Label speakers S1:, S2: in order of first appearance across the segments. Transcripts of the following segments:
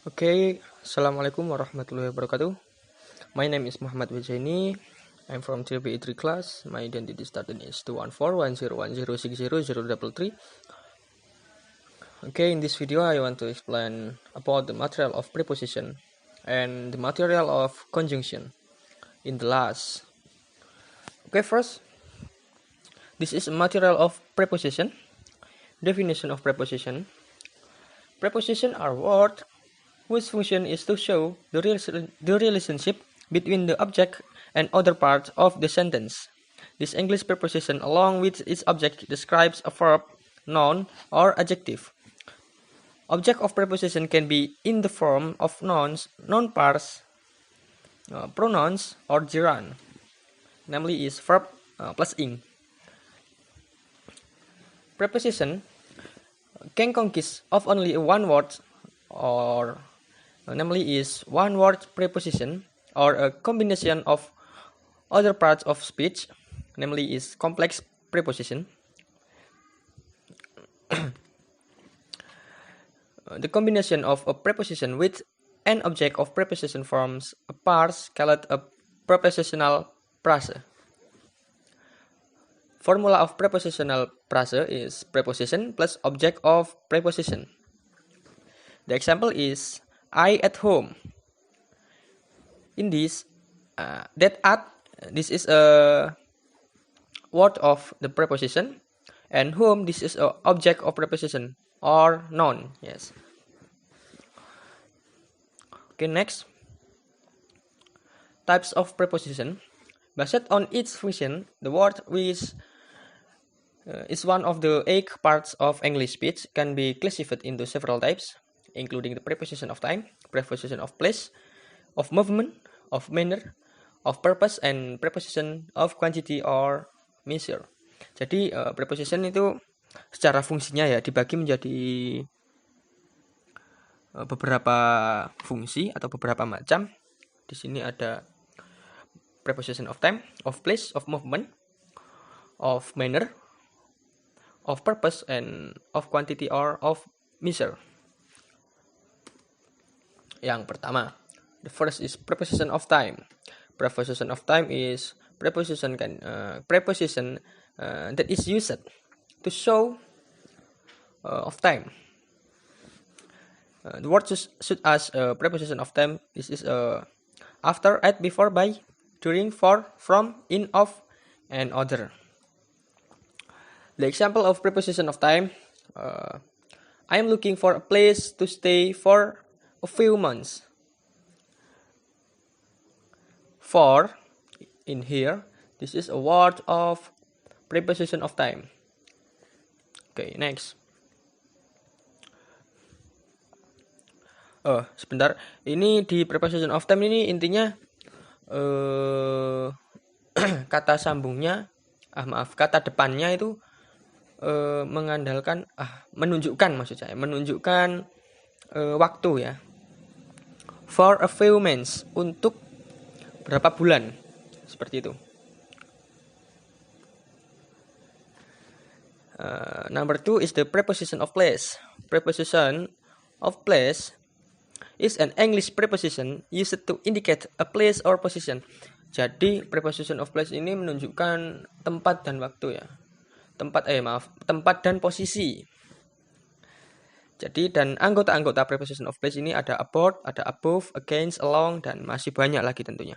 S1: Okay, Assalamualaikum warahmatullahi wabarakatuh. My name is Muhammad Wijaini. I'm from 3BE3 class. My identity started is 2141010600333. Okay, in this video I want to explain about the material of preposition and the material of conjunction in the last. Okay, first, this is a material of preposition. Definition of preposition. Preposition are words whose function is to show the relationship between the object and other parts of the sentence. This English preposition, along with its object, describes a verb, noun, or adjective. Object of preposition can be in the form of nouns, noun pairs, pronouns, or gerund. Namely, is verb plus ing. Preposition can consist of only one word, or namely is one word preposition, or a combination of other parts of speech, namely is complex preposition. The combination of a preposition with an object of preposition forms a parse called a prepositional phrase. Formula of prepositional phrase is preposition plus object of preposition. The example is I at home. In this, that at, this is a word of the preposition, and whom, this is a object of preposition or noun. Yes. Okay, next. Types of preposition. Based on its function, the word which is one of the 8 parts of English speech can be classified into several types, including the preposition of time, preposition of place, of movement, of manner, of purpose, and preposition of quantity or measure. Jadi preposition itu secara fungsinya ya dibagi menjadi beberapa fungsi atau beberapa macam. Di sini ada preposition of time, of place, of movement, of manner, of purpose, and of quantity or of measure. Yang pertama, the first is preposition of time. Preposition of time is preposition that is used to show of time. The word should as a preposition of time. This is after, at, before, by, during, for, from, in, of, and other. The example of preposition of time. I am looking for a place to stay for a few months. For, in here, this is a word of preposition of time. Okay, next. Sebentar. Ini di preposition of time ini intinya kata sambungnya, kata depannya itu mengandalkan menunjukkan, maksud saya menunjukkan waktu ya. For a few months, untuk berapa bulan, seperti itu. Number 2 is the preposition of place. Preposition of place is an English preposition used to indicate a place or position. Jadi preposition of place ini menunjukkan tempat dan waktu ya. Tempat dan posisi. Jadi dan anggota-anggota preposition of place ini ada about, ada above, against, along, dan masih banyak lagi tentunya.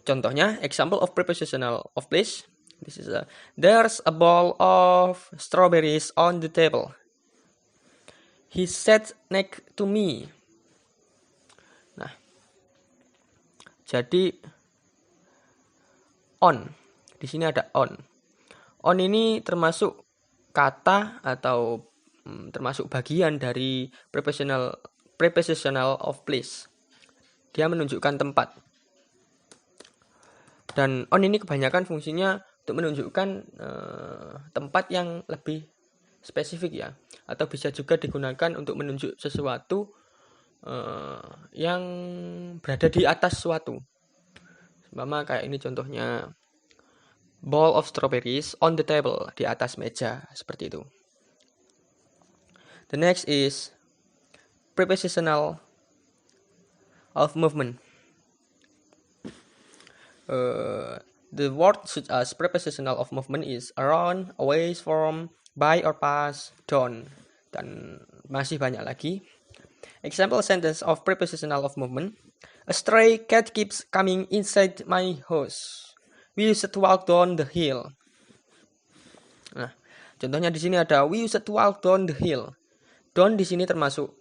S1: Contohnya, example of prepositional of place. This is there's a bowl of strawberries on the table. He sat next to me. Nah, jadi on. Di sini ada on. On ini termasuk kata atau termasuk bagian dari prepositional of place. Dia menunjukkan tempat. Dan on ini kebanyakan fungsinya untuk menunjukkan tempat yang lebih spesifik ya, atau bisa juga digunakan untuk menunjuk sesuatu yang berada di atas suatu. Umpama kayak ini contohnya, bowl of strawberries on the table, di atas meja, seperti itu. The next is prepositional of movement. The word such as prepositional of movement is around, away from, by or pass, down, dan masih banyak lagi. Example sentence of prepositional of movement. A stray cat keeps coming inside my house. We used to walk down the hill. Nah, contohnya di sini ada we used to walk down the hill. Down di sini termasuk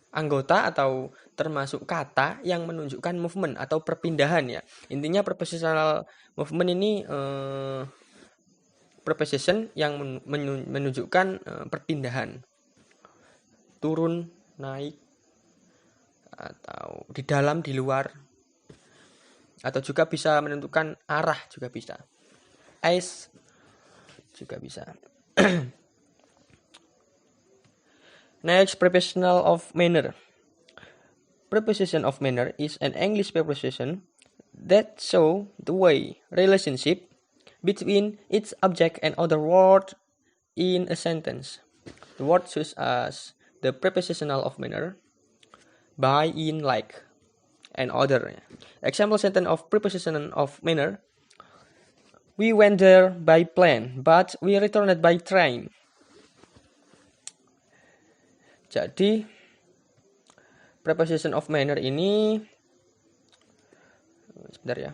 S1: anggota atau termasuk kata yang menunjukkan movement atau perpindahan ya. Intinya prepositional movement ini preposition yang menunjukkan perpindahan. Turun, naik, atau di dalam, di luar. Atau juga bisa menentukan arah juga bisa. Ice juga bisa. Next, prepositional of manner. Preposition of manner is an English preposition that show the way relationship between its object and other word in a sentence. The word such as the prepositional of manner, by, in, like, and other. Example sentence of preposition of manner. We went there by plane, but we returned by train. Jadi preposition of manner ini sebentar ya.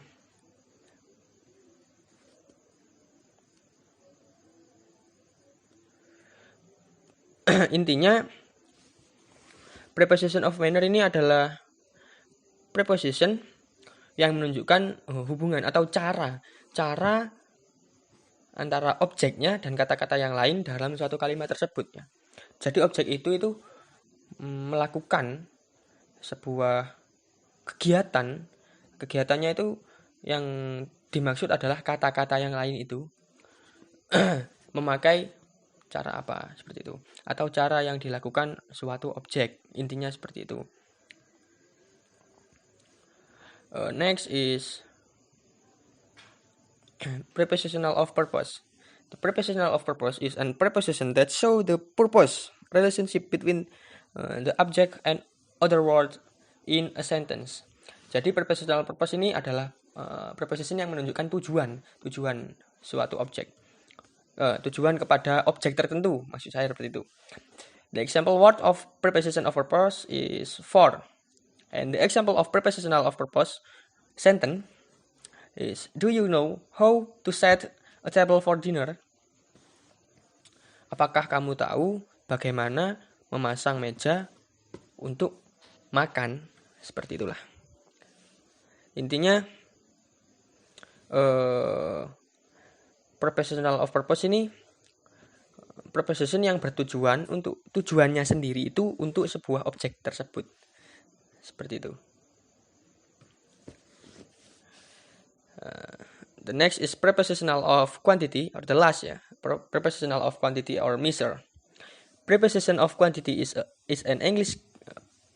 S1: Intinya preposition of manner ini adalah preposition yang menunjukkan hubungan atau cara antara objeknya dan kata-kata yang lain dalam suatu kalimat tersebut ya. Jadi objek itu melakukan sebuah kegiatannya itu yang dimaksud adalah kata-kata yang lain itu memakai cara apa seperti itu atau cara yang dilakukan suatu objek, intinya seperti itu. Next is prepositional of purpose. The prepositional of purpose is a preposition that show the purpose relationship between the object and other words in a sentence. Jadi prepositional purpose ini adalah preposition yang menunjukkan tujuan suatu objek. Tujuan kepada objek tertentu, maksud saya seperti itu. The example word of preposition of purpose is for. And the example of prepositional of purpose sentence is, do you know how to set a table for dinner? Apakah kamu tahu bagaimana memasang meja untuk makan? Seperti itulah. Intinya prepositional of purpose ini preposition yang bertujuan untuk tujuannya sendiri itu untuk sebuah objek tersebut. Seperti itu. The next is prepositional of quantity, or the last ya. Prepositional of quantity or measure. Preposition of quantity is an English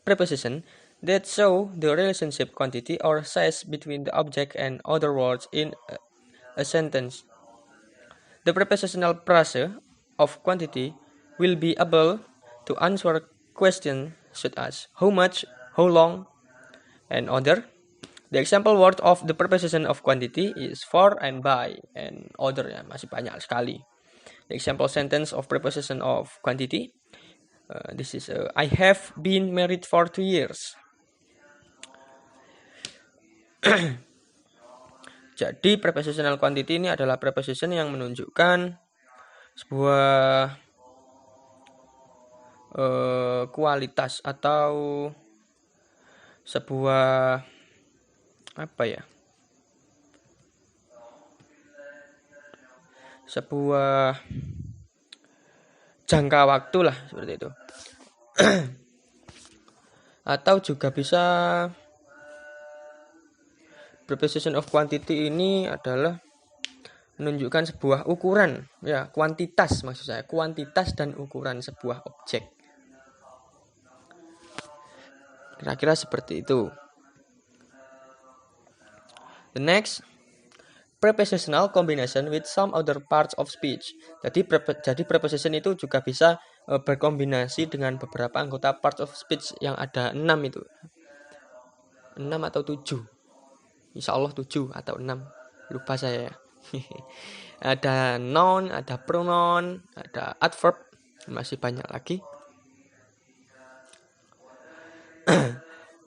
S1: preposition that show the relationship quantity or size between the object and other words in a sentence. The prepositional phrase of quantity will be able to answer questions such as how much, how long, and other. The example word of the preposition of quantity is for and by and other ya, masih banyak sekali. The example sentence of preposition of quantity, this is I have been married for 2 years. Jadi prepositional quantity ini adalah preposition yang menunjukkan sebuah kualitas atau sebuah sebuah jangka waktu lah seperti itu. Atau juga bisa preposition of quantity ini adalah menunjukkan sebuah ukuran ya, kuantitas maksud saya, kuantitas dan ukuran sebuah objek. Kira-kira seperti itu. The next, prepositional combination with some other parts of speech. Jadi preposition itu juga bisa berkombinasi dengan beberapa anggota part of speech yang ada 6 itu. 6 atau 7. Insya Allah 7 atau 6. Lupa saya. Ada noun, ada pronoun, ada adverb, masih banyak lagi.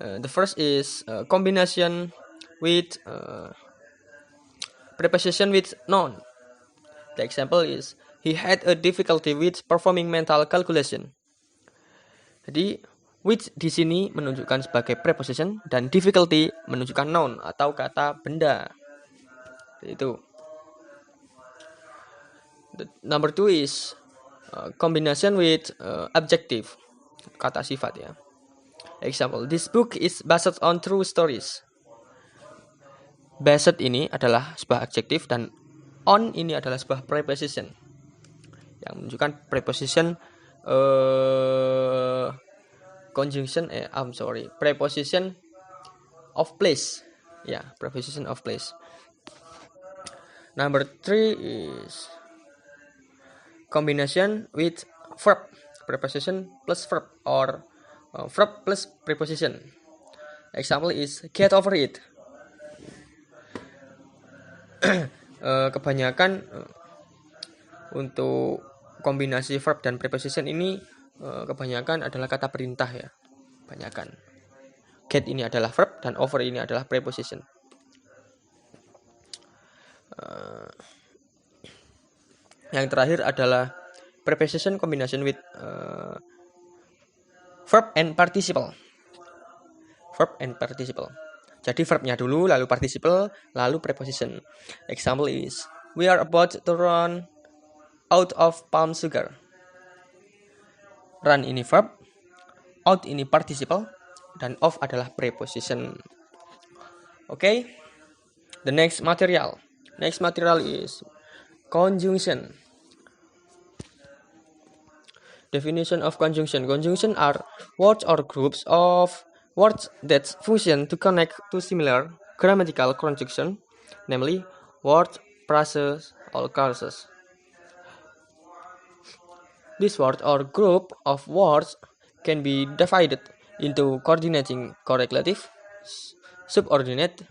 S1: The first is combination with preposition with noun. The example is he had a difficulty with performing mental calculation. Jadi with di sini menunjukkan sebagai preposition dan difficulty menunjukkan noun atau kata benda. Itu. The number 2 is combination with adjective, kata sifat ya. Example, this book is based on true stories. Based ini adalah sebuah adjektif dan on ini adalah sebuah preposition yang menunjukkan preposition preposition of place. Ya, preposition of place. Number 3 is combination with verb, preposition plus verb or verb plus preposition. Example is get over it. Kebanyakan untuk kombinasi verb dan preposition ini kebanyakan adalah kata perintah ya. Kebanyakan. Get ini adalah verb dan over ini adalah preposition. Yang terakhir adalah preposition combination with verb and participle. Verb and participle. Jadi verbnya dulu, lalu participle, lalu preposition. Example is, we are about to run out of palm sugar. Run ini verb, out ini participle, dan of adalah preposition. Okay? The next material. Next material is conjunction. Definition of conjunction. Conjunction are words or groups of words that fusion to connect to similar grammatical conjunction, namely words, phrases, or clauses. This word or group of words can be divided into coordinating correlative, subordinate,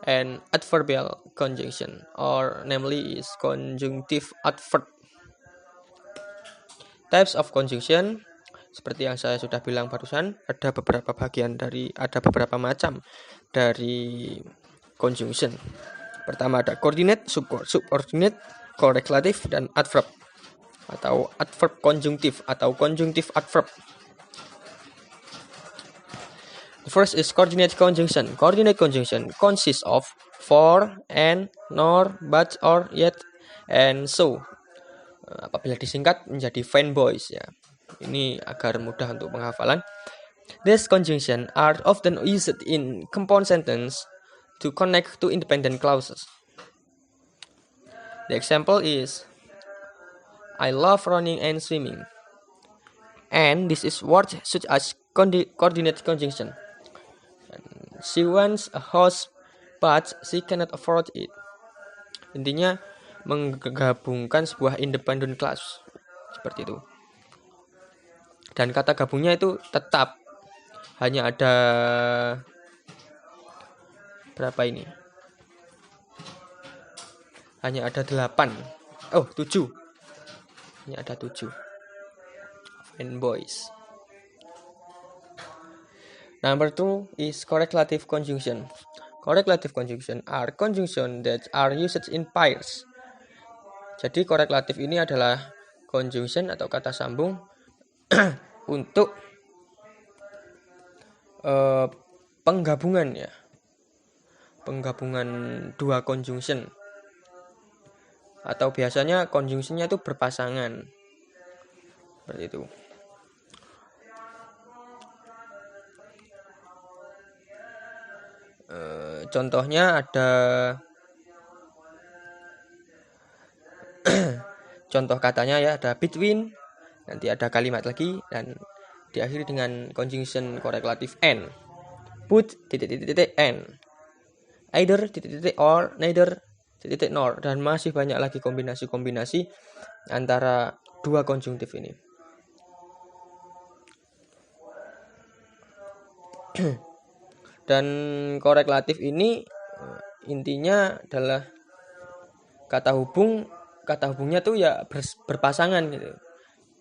S1: and adverbial conjunction, or namely is conjunctive adverb. Types of conjunction. Seperti yang saya sudah bilang barusan, ada beberapa macam dari conjunction. Pertama ada coordinate, subordinate, correlative, dan adverb atau adverb conjunctive atau conjunctive adverb. The first is coordinate conjunction. Coordinate conjunction consists of for, and, nor, but, or, yet, and so. Apabila disingkat menjadi fanboys ya. Ini agar mudah untuk penghafalan. These conjunctions are often used in compound sentence to connect to independent clauses. The example is, I love running and swimming. And this is word such as coordinate conjunction. She wants a house but she cannot afford it. Intinya menggabungkan sebuah independent clause. Seperti itu. Dan kata gabungnya itu tetap hanya ada berapa ini? Hanya ada 8. 7. Hanya ada 7. And boys. Number 2 is correlative conjunction. Correlative conjunction are conjunction that are used in pairs. Jadi korelatif ini adalah conjunction atau kata sambung untuk penggabungan ya. Penggabungan dua conjunction. Atau biasanya conjunctionnya itu berpasangan. Seperti itu. Contohnya ada contoh katanya ya, ada between, nanti ada kalimat lagi dan diakhiri dengan conjunction korelatif and. Put and. Either or, neither nor, dan masih banyak lagi kombinasi-kombinasi antara dua konjungtif ini. Dan korelatif ini intinya adalah kata hubungnya tuh ya berpasangan gitu.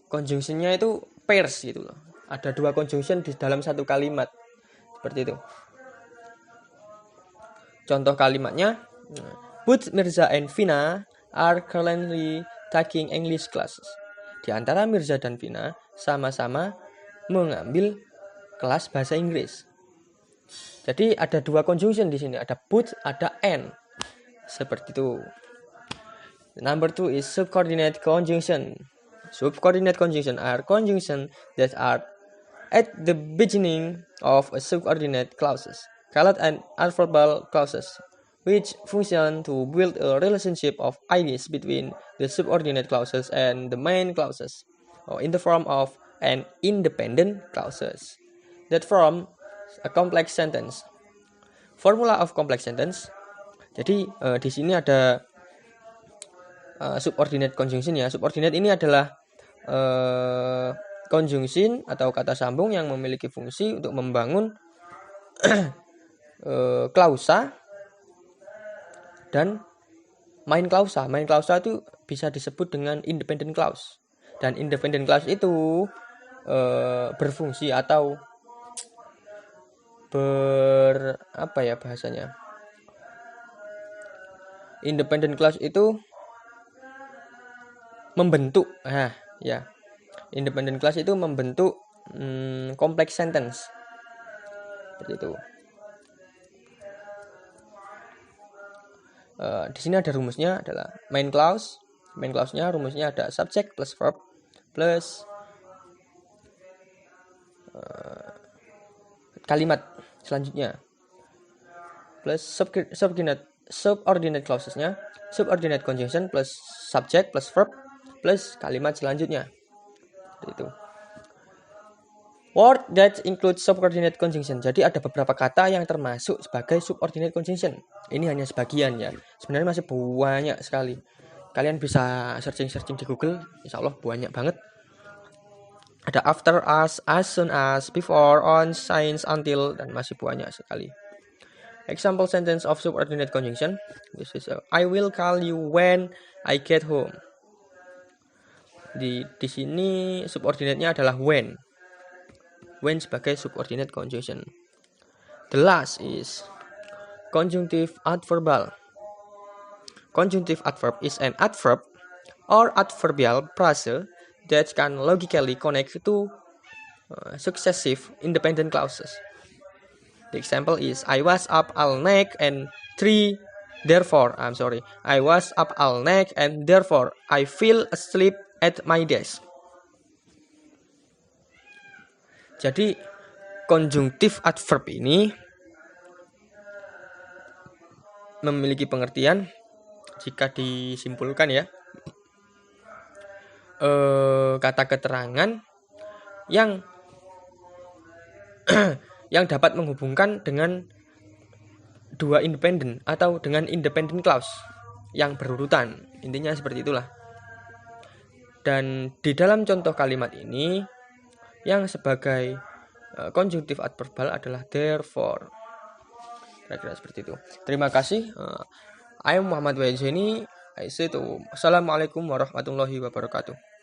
S1: Conjunctionnya itu pairs gitu loh. Ada 2 conjunction di dalam satu kalimat. Seperti itu. Contoh kalimatnya, both Mirza and Vina are currently taking English classes. Di antara Mirza dan Vina sama-sama mengambil kelas bahasa Inggris. Jadi ada 2 conjunction di sini, ada both, ada and. Seperti itu. Number 2 is subordinate conjunction. Subordinate conjunction are conjunction that are at the beginning of a subordinate clauses, called an adverbial clauses, which function to build a relationship of ideas between the subordinate clauses and the main clauses, or in the form of an independent clauses that form a complex sentence. Formula of complex sentence. Jadi di sini ada subordinate conjunction ya. Subordinate ini adalah conjunction atau kata sambung yang memiliki fungsi untuk membangun klausa dan main klausa. Main klausa itu bisa disebut dengan independent clause. Dan independent clause itu berfungsi atau apa ya bahasanya? Independent clause itu membentuk, ya. Independent clause itu membentuk complex sentence. Seperti itu. Di sini ada rumusnya adalah main clause. Main clause-nya rumusnya ada subject plus verb plus kalimat selanjutnya plus subordinate clauses-nya, subordinate conjunction plus subject plus verb plus kalimat selanjutnya. Itu. Word that include subordinate conjunction. Jadi ada beberapa kata yang termasuk sebagai subordinate conjunction. Ini hanya sebagian ya. Sebenarnya masih banyak sekali. Kalian bisa searching di Google, insya Allah banyak banget. Ada after, as soon as, before, on, since, until, dan masih banyak sekali. Example sentence of subordinate conjunction. This is I will call you when I get home. Di sini subordinate-nya adalah when. When sebagai subordinate conjunction. The last is conjunctive adverbial. Conjunctive adverb is an adverb or adverbial phrase that can logically connect to successive independent clauses. The example is I was up all night and I was up all night and therefore I fell asleep at my desk. Jadi conjunctive adverb ini memiliki pengertian jika disimpulkan ya, kata keterangan yang yang dapat menghubungkan dengan 2 independen atau dengan independent clause yang berurutan. Intinya seperti itulah. Dan di dalam contoh kalimat ini yang sebagai conjunctive adverbial adalah therefore. Kira-kira seperti itu. Terima kasih. I am Muhammad Wajeni. I say to Assalamualaikum warahmatullahi wabarakatuh.